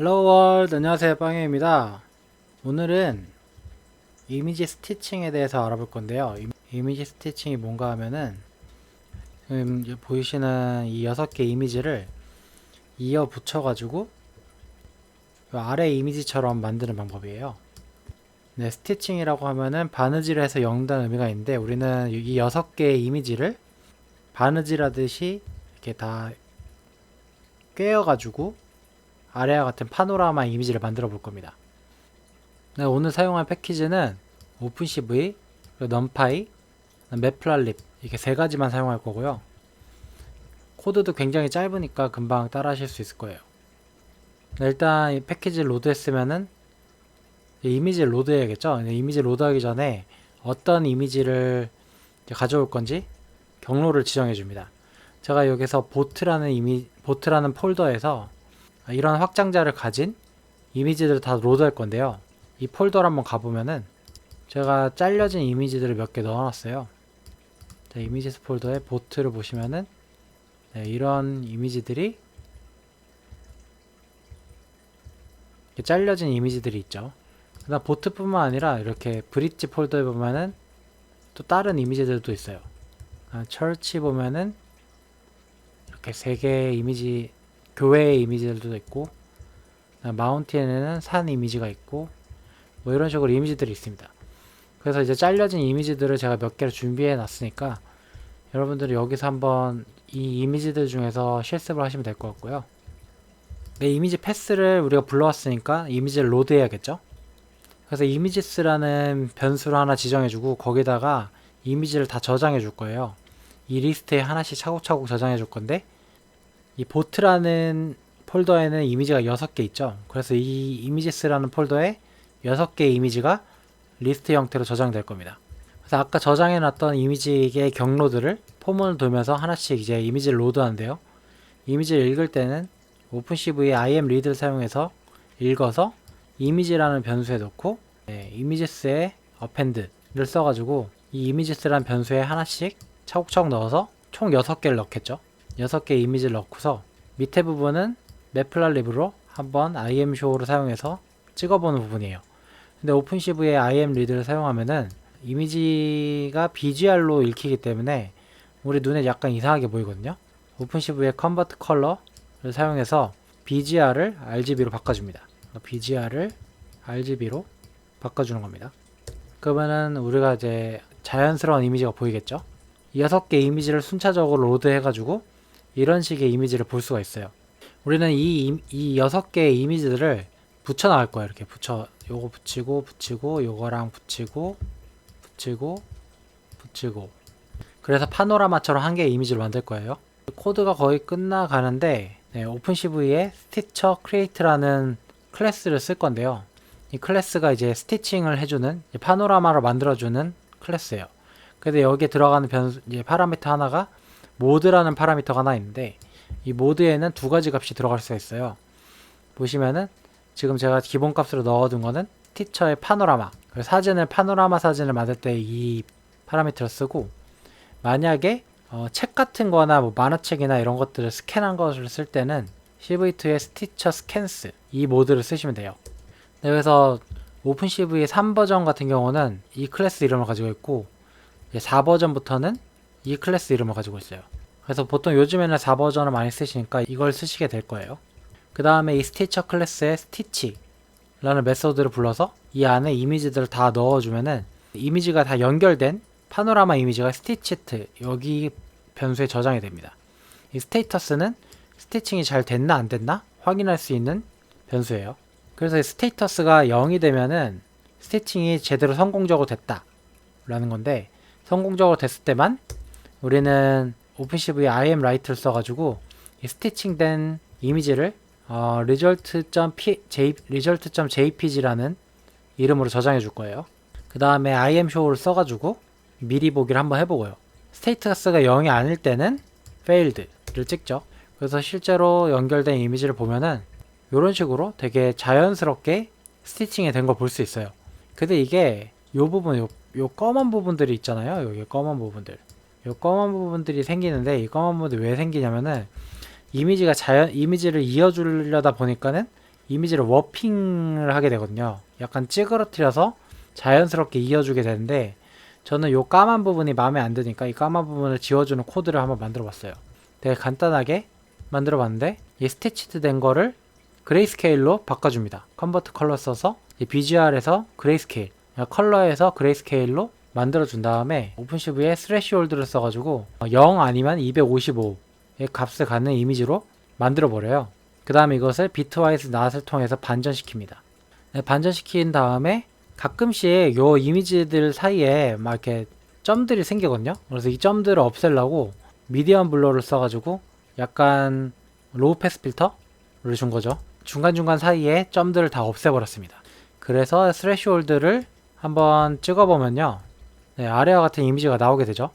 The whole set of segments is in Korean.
헬로 월드, 안녕하세요, 빵입니다. 오늘은 이미지 스티칭에 대해서 알아볼 건데요. 이미지 스티칭이 뭔가 하면은 지금 보이시는 이 6개 이미지를 이어 붙여가지고 아래 이미지처럼 만드는 방법이에요. 네, 스티칭이라고 하면은 바느질을 해서 엮는다는 의미가 있는데, 우리는 이 6개의 이미지를 바느질하듯이 이렇게 다 꿰어가지고 아래와 같은 파노라마 이미지를 만들어 볼 겁니다. 네, 오늘 사용할 패키지는 오픈CV, 넘파이, 매플랄립 이렇게 세 가지만 사용할 거고요. 코드도 굉장히 짧으니까 금방 따라 하실 수 있을 거예요. 네, 일단 이 패키지를 로드했으면은 이미지를 로드해야겠죠. 이미지 로드하기 전에 어떤 이미지를 가져올 건지 경로를 지정해 줍니다. 제가 여기서 보트라는 폴더에서 이런 확장자를 가진 이미지들을 다 로드할 건데요. 이 폴더를 한번 가보면은 제가 잘려진 이미지들을 몇 개 넣어놨어요. 자, 이미지스 폴더에 보트를 보시면은 네, 이런 이미지들이 이렇게 잘려진 이미지들이 있죠. 그다음 보트뿐만 아니라 이렇게 브릿지 폴더에 보면은 또 다른 이미지들도 있어요. 철치 보면은 이렇게 3개의 이미지, 교회의 이미지들도 있고, 마운틴에는 산 이미지가 있고, 뭐 이런 식으로 이미지들이 있습니다. 그래서 이제 잘려진 이미지들을 제가 몇 개를 준비해 놨으니까 여러분들이 여기서 한번 이 이미지들 중에서 실습을 하시면 될 것 같고요. 네, 이미지 패스를 우리가 불러왔으니까 이미지를 로드 해야겠죠. 그래서 이미지스라는 변수를 하나 지정해주고 거기다가 이미지를 다 저장해 줄 거예요. 이 리스트에 하나씩 차곡차곡 저장해 줄 건데, 이 보트라는 폴더에는 이미지가 6개 있죠. 그래서 이 이미지스라는 폴더에 6개의 이미지가 리스트 형태로 저장될 겁니다. 그래서 아까 저장해 놨던 이미지의 경로들을 포문을 돌면서 하나씩 이제 이미지를 로드하는데요. 이미지를 읽을 때는 오픈CV imread를 사용해서 읽어서 이미지라는 변수에 넣고, 이미지스에 append를 써가지고 이 이미지스라는 변수에 하나씩 차곡차곡 넣어서 총 6개를 넣겠죠. 6개의 이미지를 넣고서 밑에 부분은 매플랄립으로 한번 imshow를 사용해서 찍어보는 부분이에요. 근데 오픈CV의 imread를 사용하면은 이미지가 BGR로 읽히기 때문에 우리 눈에 약간 이상하게 보이거든요. 오픈CV의 convert color를 사용해서 BGR을 RGB로 바꿔줍니다. BGR을 RGB로 바꿔주는 겁니다. 그러면은 우리가 이제 자연스러운 이미지가 보이겠죠? 6개 이미지를 순차적으로 로드해가지고 이런 식의 이미지를 볼 수가 있어요. 우리는 이 6개의 이미지들을 붙여 나갈 거예요. 이렇게 요거 붙이고, 요거랑 붙이고. 그래서 파노라마처럼 한 개의 이미지를 만들 거예요. 코드가 거의 끝나가는데, 오픈CV에 스티처 크리에이트라는 클래스를 쓸 건데요. 이 클래스가 이제 스티칭을 해주는, 파노라마를 만들어주는 클래스예요. 그래서 여기에 들어가는 이제 파라미터 하나가 모드라는 파라미터가 하나 있는데, 이 모드에는 2가지 값이 들어갈 수가 있어요. 보시면은 지금 제가 기본 값으로 넣어둔 거는 스티처의 파노라마, 파노라마 사진을 만들 때 이 파라미터를 쓰고, 만약에 책 같은 거나 뭐 만화책이나 이런 것들을 스캔한 것을 쓸 때는 CV2의 스티처 스캔스 이 모드를 쓰시면 돼요. 네, 그래서 오픈CV 3버전 같은 경우는 이 클래스 이름을 가지고 있고, 이제 4버전부터는 이 클래스 이름을 가지고 있어요. 그래서 보통 요즘에는 4버전을 많이 쓰시니까 이걸 쓰시게 될 거예요. 그 다음에 이 스티처 클래스의 스티치라는 메소드를 불러서 이 안에 이미지들을 다 넣어주면은 이미지가 다 연결된 파노라마 이미지가 스티치트 여기 변수에 저장이 됩니다. 이 스테이터스는 스티칭이 잘 됐나 안 됐나 확인할 수 있는 변수예요. 그래서 이 스테이터스가 0이 되면은 스티칭이 제대로 성공적으로 됐다 라는 건데, 성공적으로 됐을 때만 우리는 오픈CV imwrite를 써가지고 이 스티칭된 이미지를 result.jpg라는 이름으로 저장해 줄 거예요. 그 다음에 imshow를 써가지고 미리 보기를 한번 해보고요. 스테이터스가 0이 아닐 때는 failed를 찍죠. 그래서 실제로 연결된 이미지를 보면은 이런 식으로 되게 자연스럽게 스티칭이 된 걸 볼 수 있어요. 근데 이게 요 부분, 요 검은 부분들이 있잖아요. 여기 검은 부분들. 요 검은 부분들이 생기는데, 이 검은 부분들이 왜 생기냐면은 이미지를 이어주려다 보니까는 이미지를 워핑을 하게 되거든요. 약간 찌그러뜨려서 자연스럽게 이어주게 되는데 저는 요 까만 부분이 마음에 안 드니까 이 까만 부분을 지워주는 코드를 한번 만들어 봤어요. 되게 간단하게 만들어 봤는데 이 스티치드 된 거를 그레이스케일로 바꿔줍니다. 컨버트 컬러 써서 이 BGR에서 그레이스케일, 컬러에서 그레이스케일로 만들어준 다음에 오픈CV에 스레시홀드를 써가지고 0 아니면 255의 값을 갖는 이미지로 만들어버려요. 그 다음에 이것을 비트와이즈 낫을 통해서 반전시킵니다. 네, 반전시킨 다음에 가끔씩 요 이미지들 사이에 막 이렇게 점들이 생기거든요. 그래서 이 점들을 없애려고 미디엄 블러를 써가지고 약간 로우 패스 필터를 준 거죠. 중간중간 사이에 점들을 다 없애버렸습니다. 그래서 스레시홀드를 한번 찍어보면요. 네, 아래와 같은 이미지가 나오게 되죠.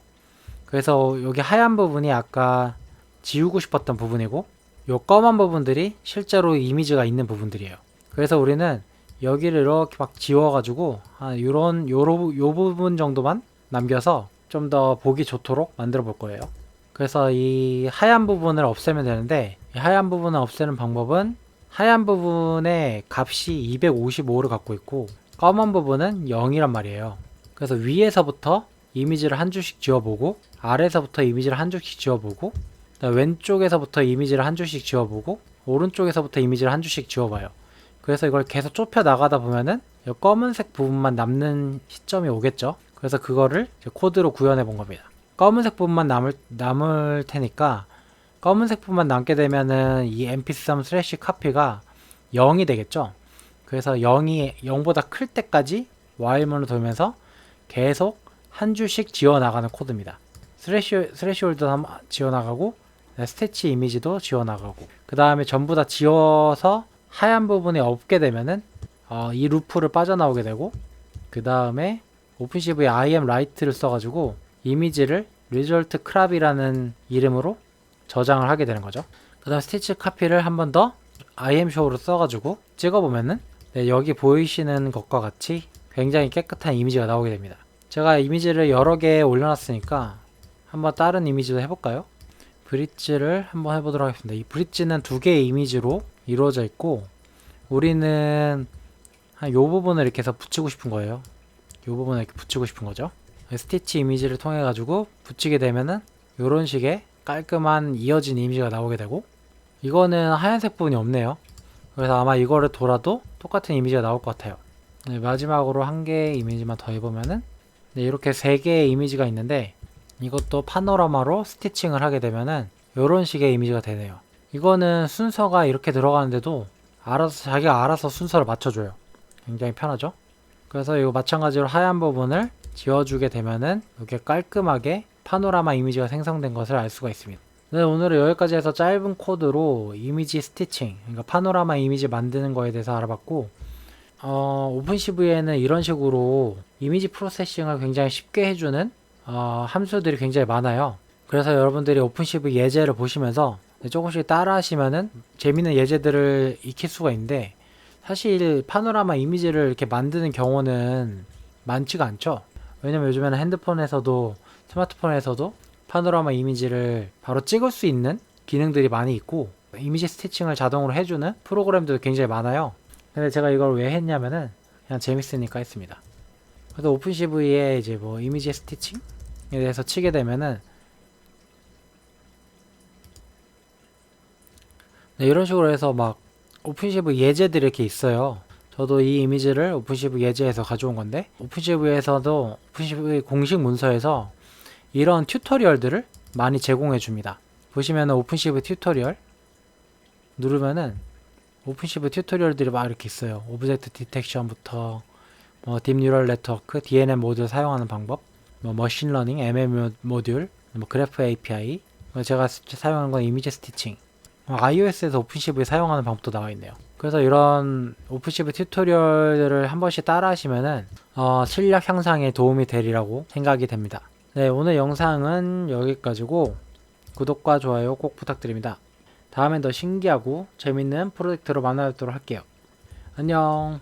그래서 여기 하얀 부분이 아까 지우고 싶었던 부분이고 요 검은 부분들이 실제로 이미지가 있는 부분들이에요. 그래서 우리는 여기를 이렇게 막 지워가지고 요 부분 정도만 남겨서 좀 더 보기 좋도록 만들어 볼 거예요. 그래서 이 하얀 부분을 없애면 되는데 이 하얀 부분을 없애는 방법은 하얀 부분의 값이 255를 갖고 있고 검은 부분은 0이란 말이에요. 그래서 위에서부터 이미지를 한 줄씩 지워보고 아래에서부터 이미지를 한 줄씩 지워보고 왼쪽에서부터 이미지를 한 줄씩 지워보고 오른쪽에서부터 이미지를 한 줄씩 지워봐요. 그래서 이걸 계속 좁혀 나가다 보면은 검은색 부분만 남는 시점이 오겠죠. 그래서 그거를 코드로 구현해 본 겁니다. 검은색 부분만 남을 테니까 검은색 부분만 남게 되면은 이 mp3 슬래시 카피가 0이 되겠죠. 그래서 0보다 클 때까지 while문을 돌면서 계속 한 줄씩 지워나가는 코드입니다. 스레시홀드 지워나가고 스티치 이미지도 지워나가고 그 다음에 전부 다 지워서 하얀 부분이 없게 되면은 이 루프를 빠져나오게 되고 그 다음에 오픈CV IM 라이트를 써가지고 이미지를 result crap이라는 이름으로 저장을 하게 되는 거죠. 그 다음 스티치 카피를 한 번 더 IM show로 써가지고 찍어보면은 네, 여기 보이시는 것과 같이 굉장히 깨끗한 이미지가 나오게 됩니다. 제가 이미지를 여러 개 올려놨으니까 한번 다른 이미지도 해볼까요? 브릿지를 한번 해보도록 하겠습니다. 이 브릿지는 두 개의 이미지로 이루어져 있고 우리는 한 요 부분을 이렇게 해서 붙이고 싶은 거예요. 요 부분을 이렇게 붙이고 싶은 거죠. 스티치 이미지를 통해 가지고 붙이게 되면은 요런 식의 깔끔한 이어진 이미지가 나오게 되고 이거는 하얀색 부분이 없네요. 그래서 아마 이거를 돌아도 똑같은 이미지가 나올 것 같아요. 네, 마지막으로 한 개의 이미지만 더 해보면은 네, 이렇게 세 개의 이미지가 있는데 이것도 파노라마로 스티칭을 하게 되면은 요런 식의 이미지가 되네요. 이거는 순서가 이렇게 들어가는데도 자기가 알아서 순서를 맞춰줘요. 굉장히 편하죠? 그래서 이거 마찬가지로 하얀 부분을 지워주게 되면은 이렇게 깔끔하게 파노라마 이미지가 생성된 것을 알 수가 있습니다. 네, 오늘은 여기까지 해서 짧은 코드로 이미지 스티칭, 그러니까 파노라마 이미지 만드는 거에 대해서 알아봤고 오픈CV에는 이런 식으로 이미지 프로세싱을 굉장히 쉽게 해주는 함수들이 굉장히 많아요. 그래서 여러분들이 오픈CV 예제를 보시면서 조금씩 따라 하시면은 재밌는 예제들을 익힐 수가 있는데 사실 파노라마 이미지를 이렇게 만드는 경우는 많지가 않죠. 왜냐면 요즘에는 핸드폰에서도 스마트폰에서도 파노라마 이미지를 바로 찍을 수 있는 기능들이 많이 있고 이미지 스티칭을 자동으로 해주는 프로그램들도 굉장히 많아요. 근데 제가 이걸 왜 했냐면은 그냥 재밌으니까 했습니다. 그래서 오픈CV에 이제 뭐 이미지 스티칭에 대해서 치게 되면은 네, 이런 식으로 해서 막 오픈CV 예제들이 이렇게 있어요. 저도 이 이미지를 오픈CV 예제에서 가져온 건데 오픈CV에서도 오픈CV 공식 문서에서 이런 튜토리얼들을 많이 제공해 줍니다. 보시면은 오픈CV 튜토리얼 누르면은 오픈CV 튜토리얼들이 막 이렇게 있어요. 오브젝트 디텍션부터 뭐 딥뉴럴 네트워크, DNN 모듈 사용하는 방법, 뭐 머신러닝, ML 모듈, 뭐 그래프 API, 제가 사용하는 건 이미지 스티칭, iOS에서 오픈CV 사용하는 방법도 나와 있네요. 그래서 이런 오픈CV 튜토리얼들을 한 번씩 따라 하시면은 실력 향상에 도움이 되리라고 생각이 됩니다. 네, 오늘 영상은 여기까지고 구독과 좋아요 꼭 부탁드립니다. 다음엔 더 신기하고 재밌는 프로젝트로 만나뵙도록 할게요. 안녕.